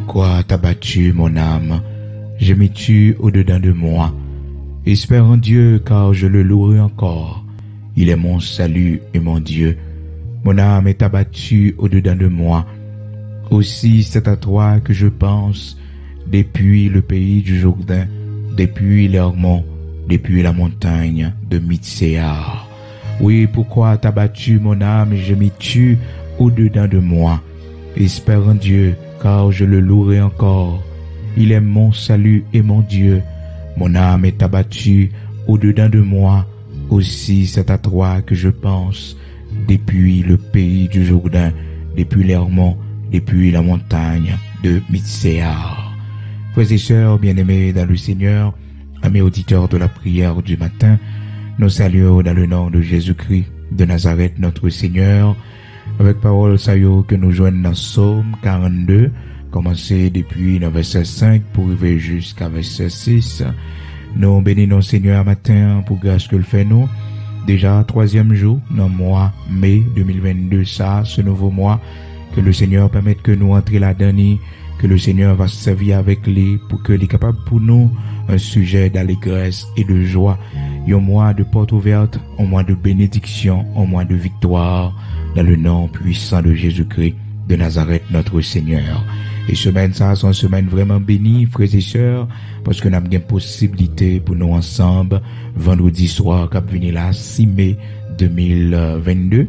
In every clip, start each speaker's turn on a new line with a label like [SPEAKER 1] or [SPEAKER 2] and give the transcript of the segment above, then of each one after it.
[SPEAKER 1] pourquoi t'as battu mon âme? Je m'y tue au-dedans de moi. Espère en Dieu, car je le louerai encore. Il est mon salut et mon Dieu. Mon âme est abattue au-dedans de moi. Aussi c'est à toi que je pense, depuis le pays du Jourdain, depuis l'Hermon, depuis la montagne de Mitséar. Oui, pourquoi t'as battu mon âme et je m'y tue au-dedans de moi. Espère en Dieu, car je le louerai encore. Il est mon salut et mon Dieu. Mon âme est abattue au-dedans de moi. Aussi c'est à toi que je pense, depuis le pays du Jourdain, depuis l'Hermon, depuis la montagne de Mitséar. Frères et sœurs bien-aimés dans le Seigneur, amis auditeurs de la prière du matin, nous saluons dans le nom de Jésus-Christ de Nazareth, notre Seigneur, avec parole saillot que nous joignons dans Psaume 42, commencé depuis le verset 5 pour arriver jusqu'à verset 6. Nous bénissons Seigneur matin pour grâce que le fait nous. Déjà, 3e jour, dans le mois mai 2022, ça, ce nouveau mois, que le Seigneur permette que nous entrions là-dedans, que le Seigneur va se servir avec lui pour que les capable pour nous un sujet d'allégresse et de joie, un mois de porte ouverte, un mois de bénédiction, un mois de victoire, dans le nom puissant de Jésus-Christ de Nazareth, notre Seigneur. Et semaine ça, c'est une semaine vraiment bénie, frères et sœurs, parce que nous avons une possibilité pour nous ensemble, vendredi soir, cap venir là, 6 mai 2022,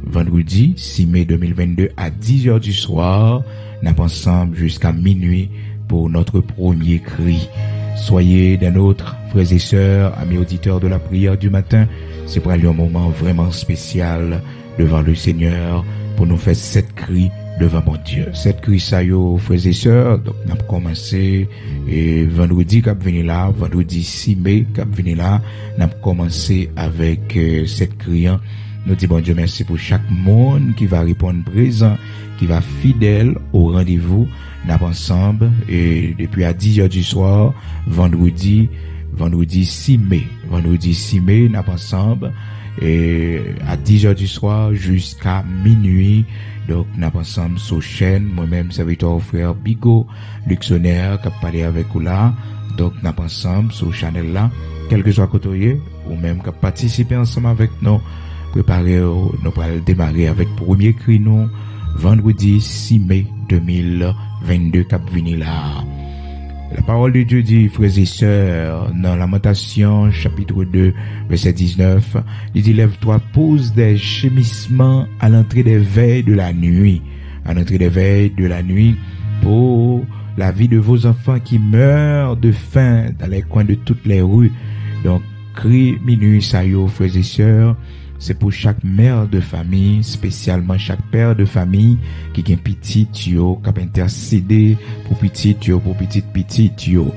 [SPEAKER 1] vendredi 6 mai 2022 à 10h du soir, nous sommes ensemble jusqu'à minuit pour notre premier cri. Soyez des nôtres, frères et sœurs, amis auditeurs de la prière du matin, c'est pour aller un moment vraiment spécial devant le Seigneur, pour nous faire 7 cris devant mon Dieu. 7 cris ça yo, frères et sœurs, donc nous avons commencé, et vendredi cap venir là, vendredi 6 mai cap venir là, nous avons commencé avec 7 cris. Nous disons bon Dieu merci pour chaque monde qui va répondre présent, qui va fidèle au rendez-vous. Nous avons ensemble, et depuis à 10h du soir, vendredi 6 mai, nous avons ensemble, et à 10h du soir jusqu'à minuit. Donc, nous avons ensemble sur chaîne, moi-même, serviteur frère Bigot, Luxonnaire, qui a parlé avec vous là. Donc, nous avons ensemble sur channel là, quel que soit côté, ou même qui a participé ensemble avec nous, préparer, nous allons démarrer avec premier cri nous, vendredi 6 mai 2022, qui a venu là. La parole de Dieu dit, frères et sœurs, dans Lamentation, chapitre 2, verset 19, il dit, lève-toi, pose des gémissements à l'entrée des veilles de la nuit. À l'entrée des veilles de la nuit, pour la vie de vos enfants qui meurent de faim dans les coins de toutes les rues. Donc, cri minuit, ça y est, frères et sœurs, c'est pour chaque mère de famille, spécialement chaque père de famille qui a un petit yo, qui a intercédé pour petit yo, pour petit yo.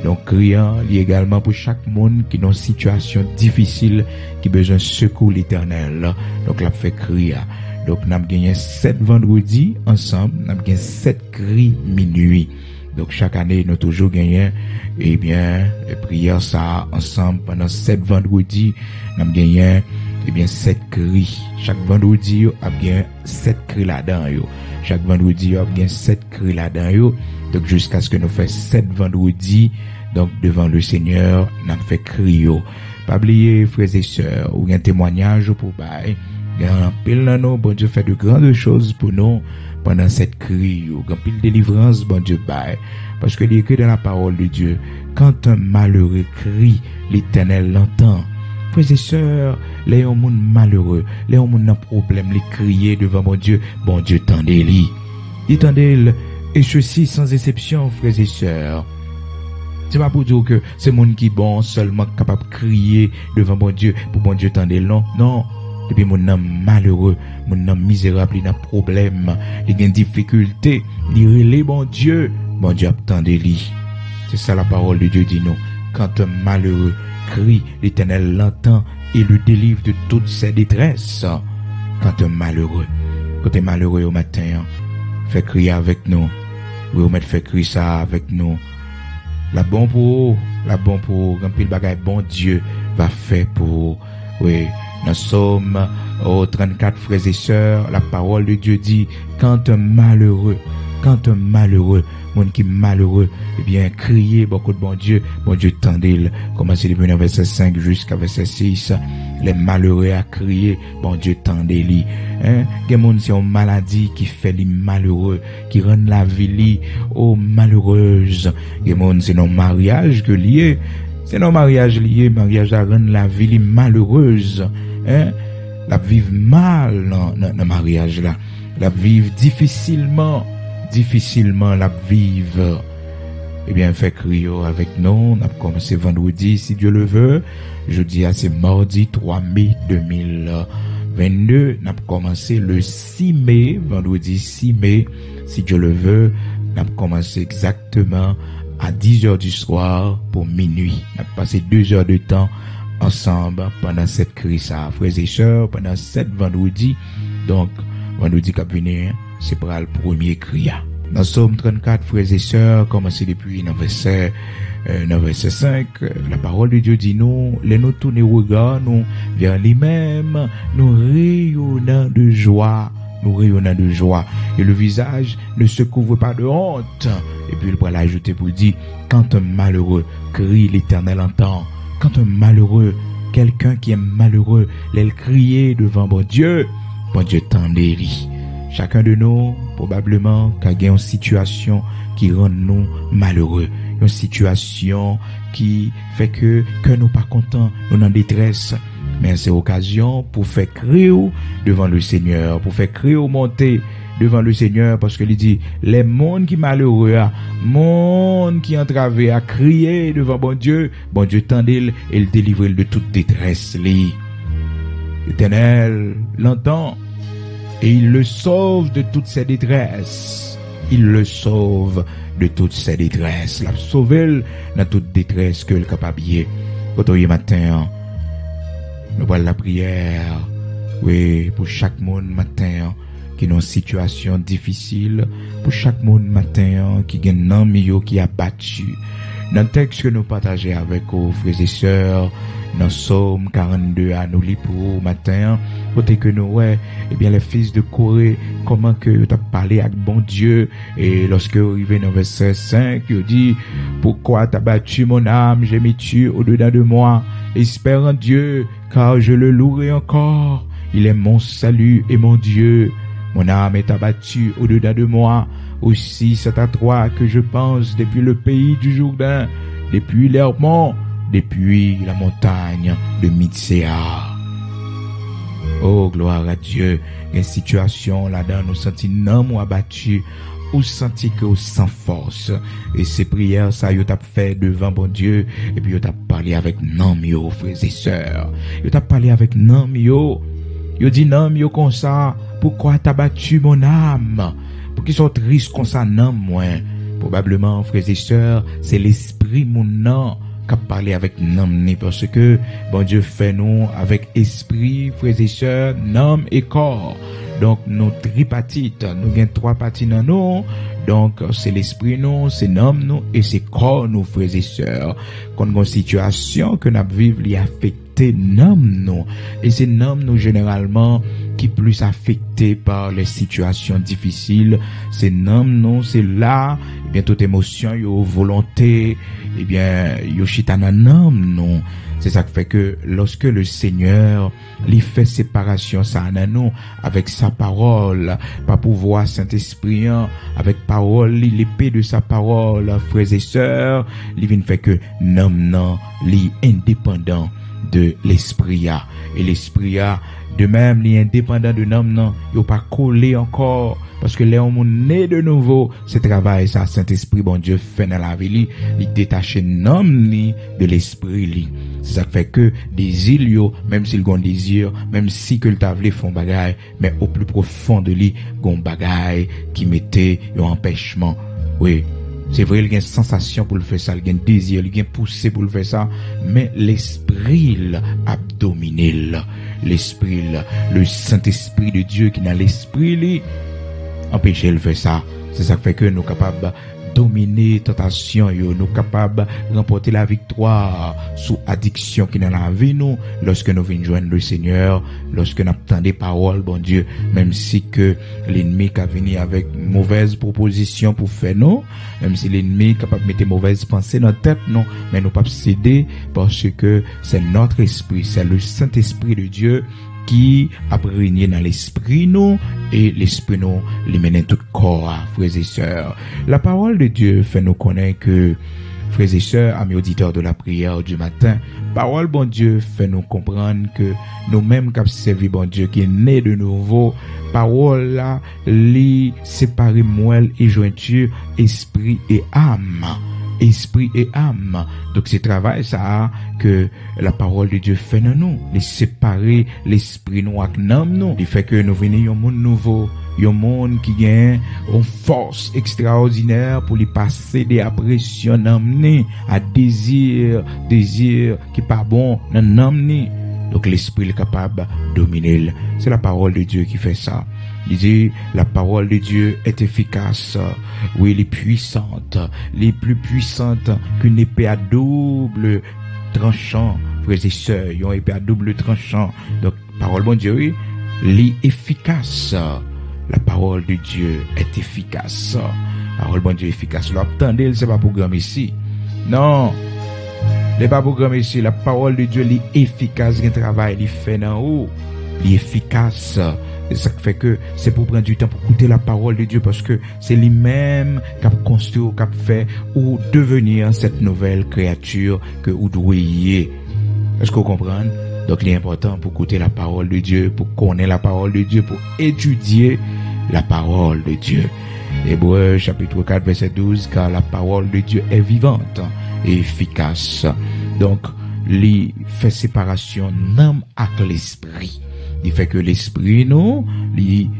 [SPEAKER 1] Donc, criant, il y a également pour chaque monde qui est dans une situation difficile, qui a besoin de secours l'éternel. Donc, là, fait crier. Donc, nous avons gagné 7 vendredis ensemble, nous avons gagné 7 cris minuit. Donc, chaque année, nous toujours gagné, eh bien, les prières, ça, ensemble, pendant 7 vendredis, nous avons gagné, eh bien, 7 cris. Chaque vendredi, il y a bien 7 cris là-dedans, yo. Chaque vendredi, il y a bien 7 cris là-dedans, yo. Donc, jusqu'à ce que nous fassions 7 vendredis, donc, devant le Seigneur, nous avons fait cri, yo. Pas oublier, frères et sœurs, ou un témoignage pour bail. Grand pile dans nous, bon Dieu fait de grandes choses pour nous pendant cette cri, yo. Grand pile délivrance, bon Dieu bail. Parce que il est écrit dans la parole de Dieu, quand un malheureux crie, l'Éternel l'entend. Frères et sœurs, les gens malheureux, les gens ont problème, les crier devant mon Dieu tendez-les. Il tendez, et ceci sans exception, frères et sœurs. C'est pas pour dire que c'est monde qui bon, seulement capable de crier devant mon Dieu, pour mon Dieu tendez, non, non. Depuis mon âme malheureux, mon âme misérable, il a un problème, il a une difficulté, il relève bon Dieu attendez-les. C'est ça la parole de Dieu dit non. Quand un malheureux crie, l'Éternel l'entend et le délivre de toutes ses détresses. Quand un malheureux au matin, fait crier avec nous. Oui, on fait crier ça avec nous. La bon pour, quand pile bagaille, bon Dieu va faire pour, oui. Nous sommes au 34 frères et sœurs, la parole de Dieu dit, quand un malheureux quand un malheureux, monde qui est malheureux, eh bien, crier beaucoup de bon Dieu tendez-le. Commencez depuis le verset 5 jusqu'à verset 6. Les malheureux à crier, bon Dieu tendez-le. Hein? Des monde c'est une maladie qui fait les malheureux, qui rend la vie malheureuse. Des monde c'est non mariage que lié. C'est non mariage lié, mariage à rendre la vie malheureuse. Hein? La vivre mal dans mariage là. La vivre difficilement la vivre. Eh bien, fait crier avec nous. On a commencé vendredi, si Dieu le veut. Jeudi, c'est mardi 3 mai 2022. On a commencé le 6 mai, vendredi 6 mai, si Dieu le veut. On a commencé exactement à 10h du soir pour minuit. On a passé 2 heures de temps ensemble pendant cette crise, frères et sœurs, pendant 7 vendredis. Donc, vendredi qui vient, c'est pour le premier cri. Dans Psaume 34, frères et sœurs, commencé depuis le verset 5, la parole de Dieu dit nous tourner regard nous vers lui-même, nous rayonnant de joie. Et le visage ne se couvre pas de honte. Et puis il pourra l'ajouter pour dire, quand un malheureux crie, l'Éternel entend. Quand un malheureux, quelqu'un qui est malheureux, l'aile crier devant bon Dieu tendez-lui. Chacun de nous, probablement, a une situation qui rend nous malheureux. Une situation qui fait que nous pas contents, nous en détresse. Mais c'est occasion pour faire crier devant le Seigneur, pour faire crier monter devant le Seigneur, parce que il dit, les mondes qui malheureux, monde qui entravé à crier devant bon Dieu tendez-le et le délivre de toute détresse. L'Éternel l'entend et il le sauve de toutes ses détresses. L'a sauvé dans toute détresse que le capable. Quand on est matin, nous voyons la prière, oui, pour chaque monde matin qui est dans une situation difficile, pour chaque monde matin qui a un homme qui a battu. Dans le texte que nous partageons avec vos frères et sœurs, dans Psaume 42 à nous lire pour matin, côté que nous, eh bien, les fils de Corée, comment que tu as parlé avec bon Dieu, et lorsque vous arrivez dans verset 5, il dit, pourquoi t'as battu mon âme, j'ai mis tu au-dedans de moi, espère en Dieu, car je le louerai encore, il est mon salut et mon Dieu, mon âme est abattue au-dedans de moi, aussi c'est à toi que je pense depuis le pays du Jourdain, depuis l'Hermon, depuis la montagne de Mitsea. Oh, gloire à Dieu. Il y a une situation là-dedans, nous sentons abattus, ou senti que nous sans force. Et ces prières, ça, yo t'a fait devant bon Dieu, et puis yo t'a parlé avec non mio, frères et sœurs. Yo t'a parlé avec non mio. Yo dit non mio comme ça, pourquoi t'as battu mon âme? Pour qu'ils soient tristes comme ça, non, moins. Probablement, frères et sœurs, c'est l'esprit mon nom qu'a parlé avec nom, parce que bon Dieu fait nous avec esprit, frères et sœurs, nom et corps. Donc, nos tripartites, nous avons 3 parties dans nous. Donc, c'est l'esprit nous, c'est nom nous, et c'est corps nous, frères et sœurs. Quand une situation que nous vivons, qui affecte nom nous. Et c'est nom nous, généralement, qui plus affecté par les situations difficiles. C'est nom nous, c'est là, eh bien, toute émotion, yo volonté, eh bien, yo chitana nom nous. C'est ça qui fait que lorsque le Seigneur lui fait séparation ça en nous avec sa parole, par pouvoir Saint-Esprit, avec parole, l'épée de sa parole, frères et sœurs, il vient fait que non, li indépendant de l'esprit et l'esprit de même li indépendant de non, il pas collé encore. Parce que là, on né de nouveau, ce travail, ça, Saint-Esprit, bon Dieu, fait dans la vie, il détache l'homme de l'esprit. C'est ça qui fait que des îles, même s'ils ont désir, même si que le tablé font bagaille, mais au plus profond de lui, gon bagaille qui mettait un empêchement. Oui. C'est vrai, il y a une sensation pour le faire ça, il y a un désir, il y a un poussé pour le faire ça, mais l'esprit a dominé. L'esprit, le Saint-Esprit de Dieu qui n'a l'esprit, empêcher de faire ça. C'est ça qui fait que nous sommes capables de dominer tentation yo, nous capable remporter la victoire sous addiction qui dans la vie nous lorsque nous venons joindre le Seigneur, lorsque nous attendons des paroles bon Dieu, même si que l'ennemi qui a venu avec mauvaise proposition pour faire nous, même si l'ennemi est capable de mettre mauvaise pensée dans la tête non, mais nous pas céder parce que c'est notre esprit, c'est le Saint-Esprit de Dieu qui a régné dans l'esprit nous et l'esprit nous les mène tout corps, frères et sœurs. La parole de Dieu fait nous connaître que, frères et sœurs, amis auditeurs de la prière du matin, parole bon Dieu fait nous comprendre que nous-mêmes qui avons servi bon Dieu qui est né de nouveau, parole là, li séparer moelle et jointure, esprit et âme. Esprit et âme. Donc c'est travail ça que la parole de Dieu fait dans nous, les séparer l'esprit nous avec l'âme nous, il fait que nous venons un monde nouveau, un monde qui gagne une force extraordinaire pour lui passer des pression d'amener à désir qui pas bon dans l'âme. Donc l'esprit est capable de dominer. C'est la parole de Dieu qui fait ça. Il dit, la parole de Dieu est efficace. Oui, elle est puissante. Elle est plus puissante qu'une épée à double tranchant. Frères et sœurs, une épée à double tranchant. Donc, parole de Dieu, oui, elle est efficace. La parole de Dieu est efficace. La parole de Dieu est efficace. L'attendez, c'est pas programme ici. Non. C'est pas programme ici. La parole de Dieu, elle est efficace. Il travail, il fait dans haut. Elle est efficace. Et ça fait que c'est pour prendre du temps pour écouter la parole de Dieu parce que c'est lui-même qui a construit, qui a fait ou devenir cette nouvelle créature que vous devez. Est-ce que vous comprenez? Donc il est important pour écouter la parole de Dieu, pour connaître la parole de Dieu, pour étudier la parole de Dieu. Hébreux chapitre 4 verset 12, car la parole de Dieu est vivante et efficace. Donc, il fait séparation l'âme avec l'esprit. Il fait que l'esprit nous, il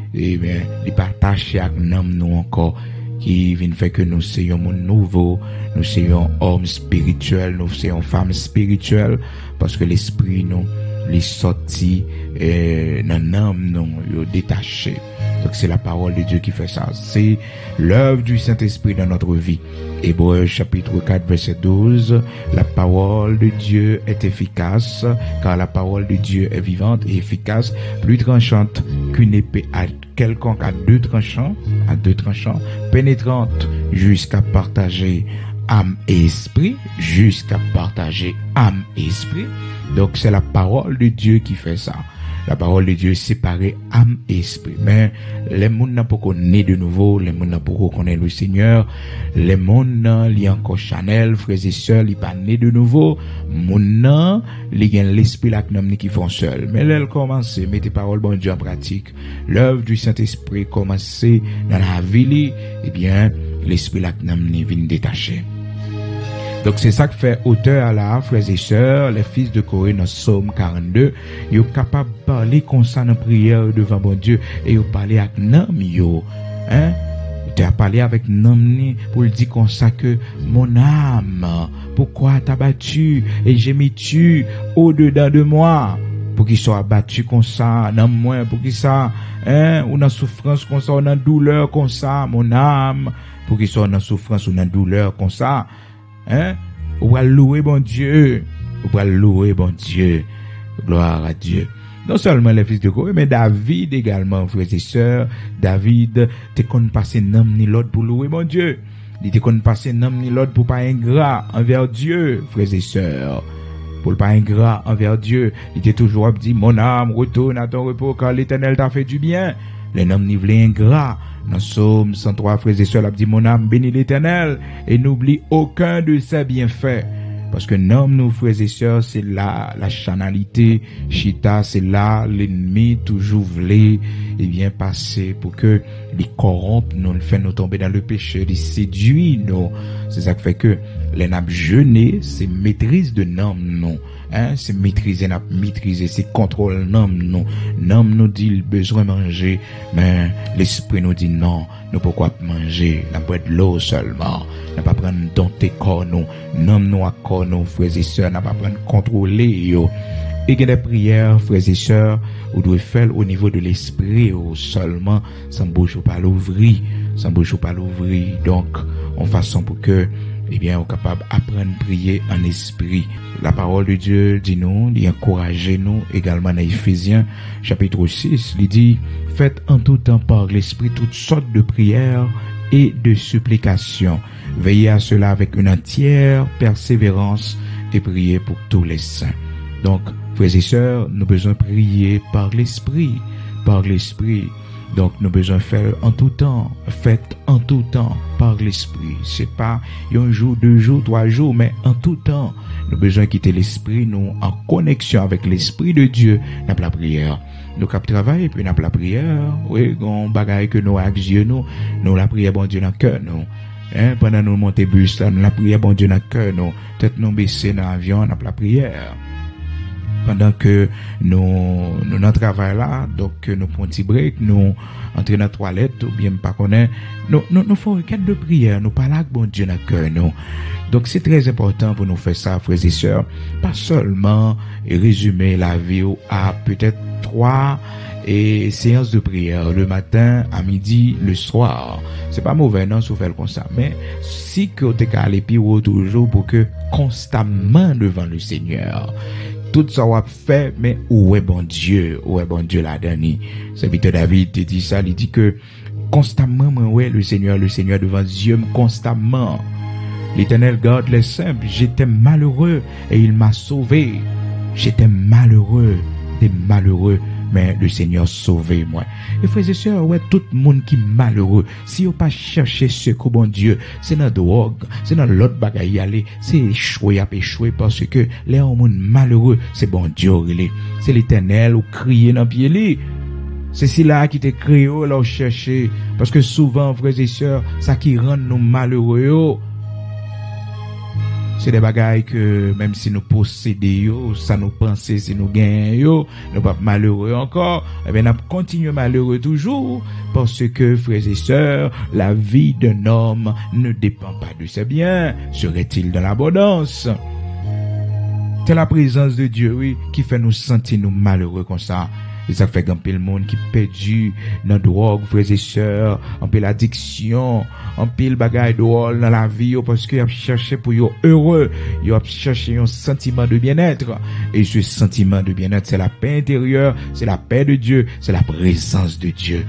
[SPEAKER 1] partage avec l'âme nous encore, qui vient faire que nous soyons un monde nouveau, nous soyons hommes spirituels, nous soyons femmes spirituelles, parce que l'esprit nous, les sorti dans l'âme nous, détaché. Donc c'est la parole de Dieu qui fait ça. C'est l'œuvre du Saint-Esprit dans notre vie. Hébreux chapitre 4 verset 12. La parole de Dieu est efficace, car la parole de Dieu est vivante et efficace, plus tranchante qu'une épée à quelconque à deux tranchants, pénétrante jusqu'à partager âme et esprit, Donc c'est la parole de Dieu qui fait ça. La parole de Dieu est séparée âme et esprit. Mais les gens n'a pas connu de nouveau, les gens n'a pas connu le Seigneur, les gens li encore Chanel, frères et sœurs, li pas né de nouveau, moun li gen l'esprit là qui font seul. Mais là, commence, mettez parole bon Dieu en pratique. L'œuvre du Saint-Esprit commence dans la vie, eh bien, l'esprit là vient détaché. Donc c'est ça que fait auteur à la frères et sœurs, les fils de Corée dans Psaume 42, ils sont capables de parler comme ça dans prière devant bon Dieu et ils parler avec nam yo, tu as parlé avec nam pour lui dire comme ça que mon âme, pourquoi t'as battu et j'ai mis tu au-dedans de moi pour qu'il soit abattu comme ça dans moi, pour qu'il ça ou dans souffrance comme ça ou dans douleur comme ça mon âme, pour qu'il soit dans souffrance ou dans douleur comme ça. On va louer bon Dieu. Gloire à Dieu. Non seulement les fils de Corée, mais David également, frères et sœurs. David, te kon passer nom ni l'autre pour louer bon Dieu. Il te kon passer nom ni l'autre pour pas ingrat envers Dieu, frères et sœurs. Pour pas ingrat envers Dieu. Il était toujours dit, mon âme, retourne à ton repos, car l'Éternel t'a fait du bien. Les noms ni vle ingrat. Dans Psaume 103, frères et sœurs, a dit, mon âme bénit l'Éternel et n'oublie aucun de ses bienfaits. Parce que nom, nous, frères et sœurs, c'est là, la chanalité, chita, c'est là, l'ennemi, toujours voulait, bien, passer pour que les corrompent, nous, le fait nous tomber dans le péché, les séduit, nous. C'est ça qui fait que, les nappes jeûner, c'est maîtrise de nom, non. C'est maîtriser, c'est contrôle nom, non. Nom nous dit le besoin de manger, mais l'esprit nous dit non, nous pourquoi manger, n'a pas de l'eau seulement, n'a pas prendre dompter corps nous, nom nous à corps nous, frères et sœurs, n'a pas prendre contrôler yo. Et il y a des prières, frères et sœurs, vous devez faire au niveau de l'esprit ou seulement, sans bouche ou pas l'ouvrir, sans bouche ou pas l'ouvrir. Donc, en façon pour que, eh bien, on est capable d'apprendre à prier en esprit. La parole de Dieu dit nous, il encourage nous également dans Éphésiens, chapitre 6, il dit, faites en tout temps par l'esprit toutes sortes de prières et de supplications. Veillez à cela avec une entière persévérance et priez pour tous les saints. Donc, frères et sœurs, nous besoin prier par l'esprit, par l'esprit. Donc, nous besoin faire en tout temps, faites en tout temps par l'esprit. C'est pas un jour, 2 jours, 3 jours, mais en tout temps. Nous besoin quitter l'esprit, nous en connexion avec l'esprit de Dieu, dans la prière. Nous cap travail et puis dans la prière, oui, on bagaille que nous avec Dieu, nous la prière bon Dieu dans le cœur, nous. Hein, pendant nous monter bus là, nous la prière bon Dieu dans le cœur, nous. Tête nous baisser dans l'avion, dans la prière. Pendant que nous dans travail là, donc nous prenons un petit break, nous entrer dans la toilette ou bien pas connaître, nous faisons une quête de prière, nous parlons avec bon Dieu dans le cœur, nous. Donc c'est très important pour nous faire ça, frères et sœurs, pas seulement résumer la vie à peut-être 3 séances de prière le matin, à midi, le soir. C'est pas mauvais non si vous faites comme ça, mais si que vous êtes allé plus haut toujours pour que constamment devant le Seigneur. Tout ça va fait, mais où est bon Dieu là-dedans. C'est Victor David qui dit ça, il dit que constamment, ouais, le Seigneur devant Dieu, constamment. L'Éternel garde les simples. J'étais malheureux et il m'a sauvé. J'étais malheureux, mais le Seigneur sauvé moi. Et frères et sœurs, ouais, tout le monde qui est malheureux, si on pas chercher secours bon Dieu, c'est dans drogue, c'est dans l'autre bagaille aller, c'est échouer parce que les hommes malheureux, c'est bon Dieu, c'est l'Éternel ou crier dans pied li. C'est si là qui te créé là chercher parce que souvent frères et sœurs, ça qui rend nous malheureux. C'est des bagailles que même si nous possédons, ça nous pensons si nous gagnons, nous pas malheureux encore, eh bien nous continuons malheureux toujours parce que frères et sœurs, la vie d'un homme ne dépend pas de ses biens. Serait-il dans l'abondance? C'est la présence de Dieu, oui, qui fait nous sentir nous malheureux comme ça. Et ça fait qu'un peu le monde qui perdu dans drogue, frères et sœurs, un peu l'addiction, un peu le bagage dehors dans la vie, parce qu'il a cherché pour être heureux, il a cherché un sentiment de bien-être. Et ce sentiment de bien-être, c'est la paix intérieure, c'est la paix de Dieu, c'est la présence de Dieu.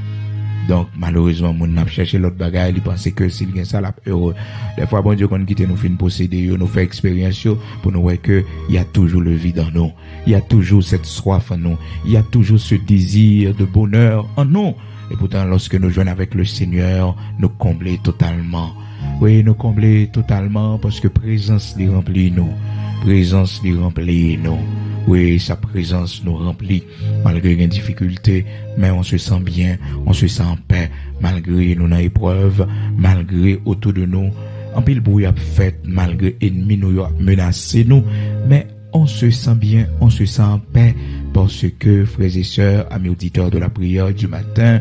[SPEAKER 1] Donc, malheureusement, mon n'a cherché l'autre bagaille, il pensait que s'il gagne ça, la heureux. Des fois, bon Dieu, quand quitte nous fin posséder, nous fait expérience, pour nous voir que il y a toujours le vide en nous. Il y a toujours cette soif en nous. Il y a toujours ce désir de bonheur en nous. Et pourtant, lorsque nous joignons avec le Seigneur, nous combler totalement. Oui, nous combler totalement parce que présence les remplit nous. Présence les remplit nous. Oui, sa présence nous remplit malgré les difficultés, mais on se sent bien, on se sent en paix, malgré nos épreuves, malgré autour de nous, en pile bruit a fait, malgré ennemis nous menacé nous, mais on se sent bien, on se sent en paix, parce que, frères et sœurs, amis auditeurs de la prière du matin,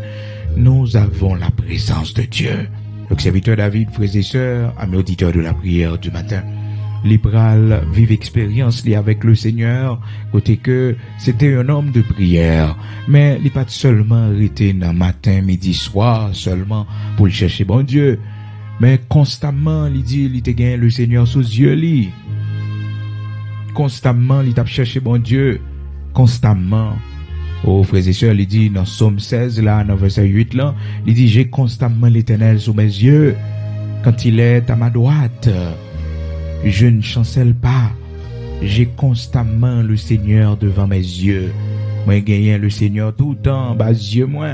[SPEAKER 1] nous avons la présence de Dieu. Le serviteur David, frères et sœurs, amis auditeurs de la prière du matin, Libral vive expérience li avec le Seigneur, côté que c'était un homme de prière, mais il pas seulement arrêté dans matin, midi, soir seulement pour le chercher bon Dieu, mais constamment il dit il te gagne le Seigneur sous yeux li. Constamment il t'a cherché bon Dieu, constamment. Oh frères et sœurs, il dit dans Psaume 16 là, dans verset 8 là, il dit j'ai constamment l'Éternel sous mes yeux quand il est à ma droite. Je ne chancelle pas. J'ai constamment le Seigneur devant mes yeux. Moi, gagne le Seigneur tout le temps, bas yeux moi.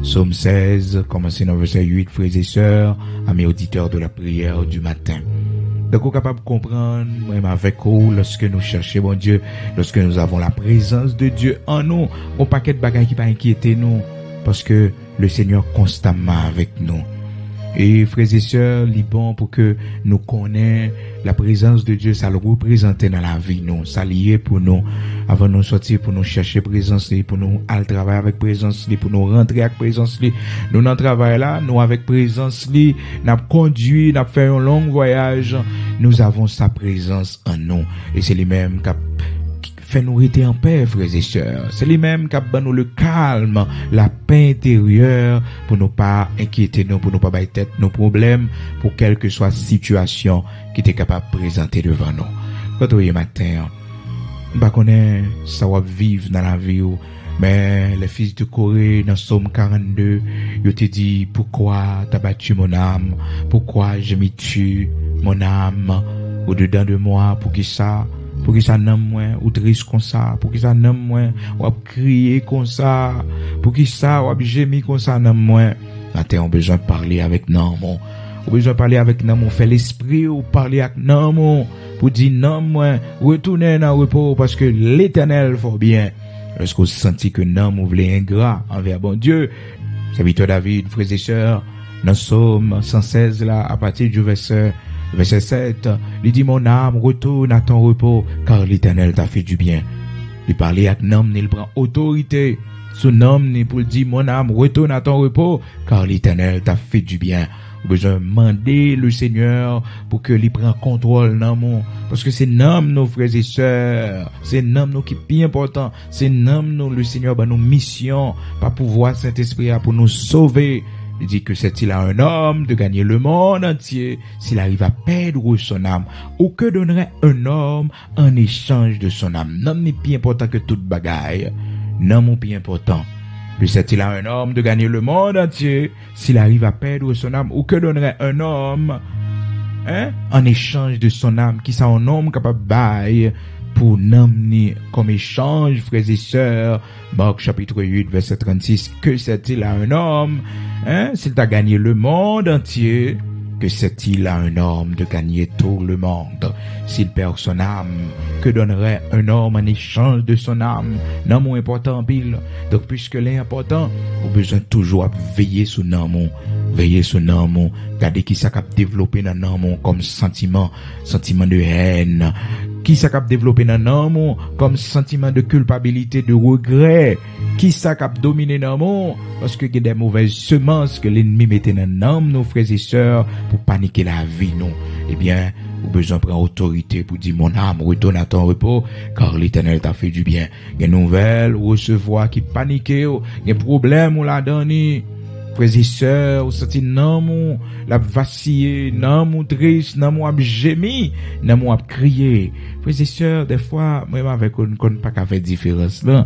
[SPEAKER 1] Psaume 16, commencez dans verset 8, frères et sœurs, amis auditeurs de la prière du matin. Donc, on est capable de comprendre, même avec vous, lorsque nous cherchons bon Dieu, lorsque nous avons la présence de Dieu en nous, on paquet de bagages qui pas inquiéter nous, parce que le Seigneur constamment avec nous. Et frères et sœurs, il est bon pour que nous connaissions la présence de Dieu, ça le représente dans la vie, nous, ça lié pour nous, avant de nous sortir, pour nous chercher présence, pour nous aller travailler avec présence, pour nous rentrer avec présence, nous dans travail là, nous avec présence, nous conduit, nous fait un long voyage, nous avons sa présence en nous, et c'est lui-même qui Fais-nous rester en paix, frères et sœurs. C'est lui-même qui a donné nous le calme, la paix intérieure, pour ne pas inquiéter nous, pour ne pas battre tête nos problèmes, pour quelle que soit la situation qui était capable de présenter devant nous. Quand on est matin, on ne connaît pas ça va vivre dans la vie, mais les fils de Corée, dans Somme 42, ils te dit, pourquoi t'as battu mon âme? Pourquoi je m'y tue, mon âme, au-dedans de moi, pour qui ça? Pour qui ça n'aime moins, ou triste comme ça? Pour qui ça n'aime moins, ou crier comme ça? Pour qui ça, ou gémir comme ça n'aime moins? Maintenant, on a besoin de parler avec non, mon. On a besoin de parler avec non, mon. Fait l'esprit, ou parler avec non, mon. Pour dire non, moi, retournez dans le repos, parce que l'Éternel faut bien. Lorsqu'on sentit que non, vous voulez ingrat envers bon Dieu, serviteur David, frères et sœurs, dans Somme 116, là, à partir du verset 7, il dit, mon âme, retourne à ton repos, car l'Éternel t'a fait du bien. Il parlait avec l'homme, il prend autorité. Son homme, pour dire, mon âme, retourne à ton repos, car l'Éternel t'a fait du bien. Besoin de demander le Seigneur pour que lui prenne contrôle dans mon, parce que c'est nom nos frères et sœurs, c'est nom nous qui est bien important, c'est nom nous le Seigneur bah nos missions, pas pouvoir Saint-Esprit pour nous sauver. Il dit que c'est-il à un homme de gagner le monde entier s'il arrive à perdre son âme, ou que donnerait un homme en échange de son âme. Nom n'est plus important que toute bagaille, nom est plus important. Lui c'est-il à un homme de gagner le monde entier s'il arrive à perdre son âme, ou que donnerait un homme en échange de son âme, qui ça un homme capable de bailler pour n'amener comme échange, frères et sœurs. Marc chapitre 8 verset 36, que c'est-il à un homme s'il t'a gagné le monde entier, que c'est-il à un homme de gagner tout le monde s'il perd son âme? Que donnerait un homme en échange de son âme? Non, mon important pile. Donc, puisque l'important, on a besoin toujours de veiller sur non, veiller sur non, garder qui ça cap développer dans non comme sentiment de haine, qui ça cap développer dans non comme sentiment de culpabilité, de regret, qui ça cap dominer dans non, parce que il y a des mauvaises semences que l'ennemi mettait dans non, nos frères et sœurs, pour paniquer la vie, non. Eh bien, ou besoin de prendre autorité pour dire, mon âme, retourne à ton repos, car l'Éternel t'a fait du bien. Il y a une nouvelle, ou recevoir qui panique, il y a un problème, ou la donner. Frères et sœurs, ou senti non, mon, la vaciller, non, mon triste, non, mon gémi, non, mon crier. Frères et sœurs, des fois, même avec on pas qu'à faire différence, là.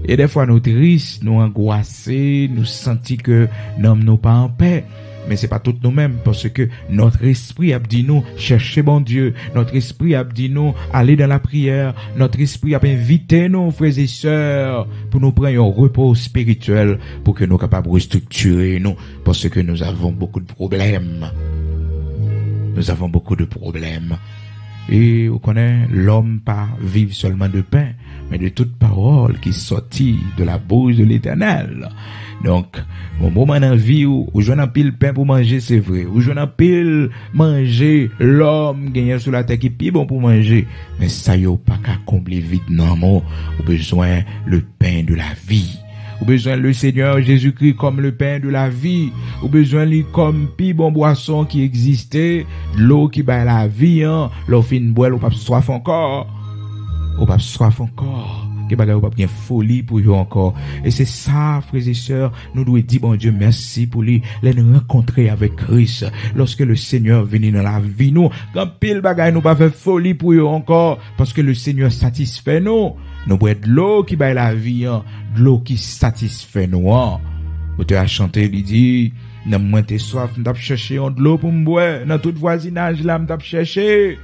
[SPEAKER 1] Et des fois, nous tristes, nous angoissés, nous sentis que nous nous pas en paix. Mais c'est pas tout nous-mêmes, parce que notre esprit a dit nous chercher bon Dieu, notre esprit a dit nous aller dans la prière, notre esprit a invité nous, frères et sœurs, pour nous prendre un repos spirituel, pour que nous capables de restructurer nous, parce que nous avons beaucoup de problèmes. Nous avons beaucoup de problèmes. Et vous connaissez, l'homme pas vivre seulement de pain, mais de toute parole qui sortit de la bouche de l'Éternel. Donc, au moment dans la vie où je n'ai pile pain pour manger, c'est vrai. Où je n'ai pile manger, l'homme gagne sur la terre qui est plus bon pour manger. Mais ça y est pas qu'à combler vite, non, mon. Ou besoin le pain de la vie. Ou besoin le Seigneur Jésus-Christ comme le pain de la vie. Ou besoin lui comme pi bon boisson qui existait. L'eau qui bat la vie, l'eau fin boire, ou pas soif encore. Ou pas soif encore. Que bagay ou pas bien folie pour eux encore. Et c'est ça, frères et sœurs, nous devons dire, bon Dieu, merci pour lui, les rencontrer avec Christ. Lorsque le Seigneur vient dans la vie, nous, quand pile bagay nous pas fait folie pour eux encore, parce que le Seigneur satisfait nous. Nous boire de l'eau qui bat la vie, de l'eau qui satisfait nous. Vous te a chanté, il dit, n'a moins t'es soif, m't'a cherché de l'eau pour me boire, dans tout voisinage là, m't'a cherché,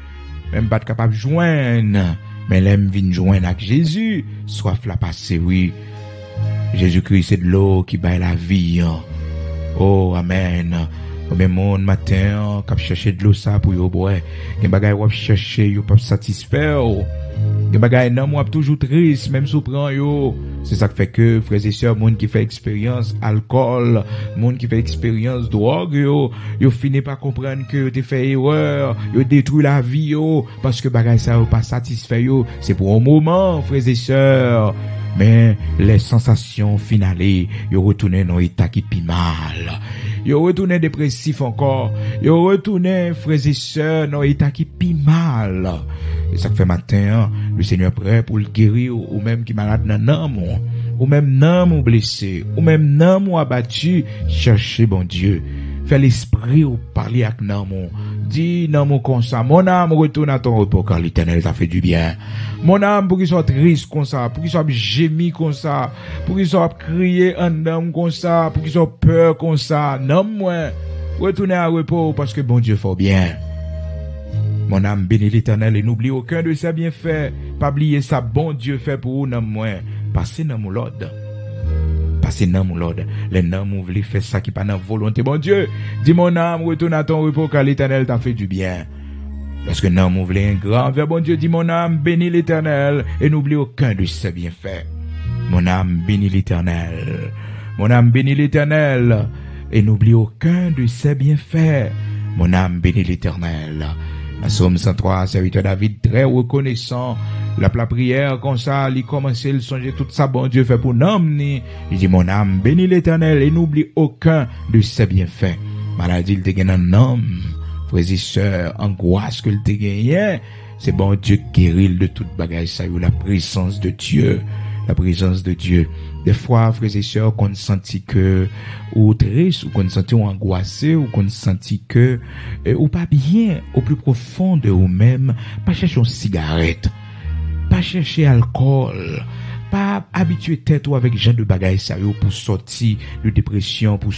[SPEAKER 1] même pas capable de joindre. Mais l'aime vient joindre avec Jésus, soif la passé, oui. Jésus-Christ, c'est de l'eau qui bat la vie. Oh, amen. Combien monde matin, qui chercher de l'eau ça pour yo boire. Gen bagay ou chercher, yo pas satisfaire. Gen bagay non, moi toujours triste, même sous prend yo. C'est ça qui fait que, frères et sœurs, monde qui fait expérience alcool, monde qui fait expérience drogue, yo finit par comprendre que yo te fait erreur, yo détruit la vie, parce que bagay ça yo pas satisfait yo. C'est pour un moment, frères et sœurs. Mais les sensations finales, yo retourné dans état qui pi mal. Yo retourné dépressif encore. Yo retourné, frères et sœurs, dans état qui pi mal. Et ça fait matin, le Seigneur est prêt pour le guérir, ou même qui malade dans l'âme, ou même l'âme blessé, ou même l'âme abattu, cherchez bon Dieu. Fais l'esprit ou parler avec l'âme. Dis l'âme comme ça, mon âme retourne à ton repos car l'Éternel t'a fait du bien. Mon âme pour qu'il soit triste comme ça, pour qu'il soit gémi comme ça, pour qu'il soit crié en âme comme ça, pour qu'il soit peur comme ça. Non, moi, retournez à repos parce que bon Dieu fait bien. Mon âme bénit l'Éternel et n'oublie aucun de ses bienfaits. Pas oublier ça, bon Dieu fait pour vous, non, moi. Passez dans mon Lord. Passez dans mon Lord. Les noms vous voulez faire ça qui pas dans volonté, bon Dieu. Dis mon âme, retourne à ton repos car l'Éternel t'a fait du bien. Lorsque non, vous voulez un grand vers bon Dieu, dis mon âme, bénis l'Éternel et n'oublie aucun de ses bienfaits. Mon âme bénit l'Éternel. Mon âme bénit l'Éternel et n'oublie aucun de ses bienfaits. Mon âme bénit l'Éternel. Dans Somme 103, serviteur David, très reconnaissant, la prière comme ça, il commençait à songer tout ça, bon Dieu fait pour l'homme. Il dit, mon âme, bénis l'Éternel et n'oublie aucun de ses bienfaits. Maladie, il te gagne un homme, frères et sœurs, angoisse que il te gagne, c'est bon Dieu qui guérit de toute bagage, ça y est, la présence de Dieu. La présence de Dieu. Des fois, frères et sœurs, qu'on sentit que, ou triste, ou qu'on sentit ou angoissé, ou qu'on sentit que, ou pas bien, au plus profond de vous-même, pas chercher une cigarette, pas chercher alcool, pas habituer tête ou avec gens de bagages sérieux pour sortir de dépression, pour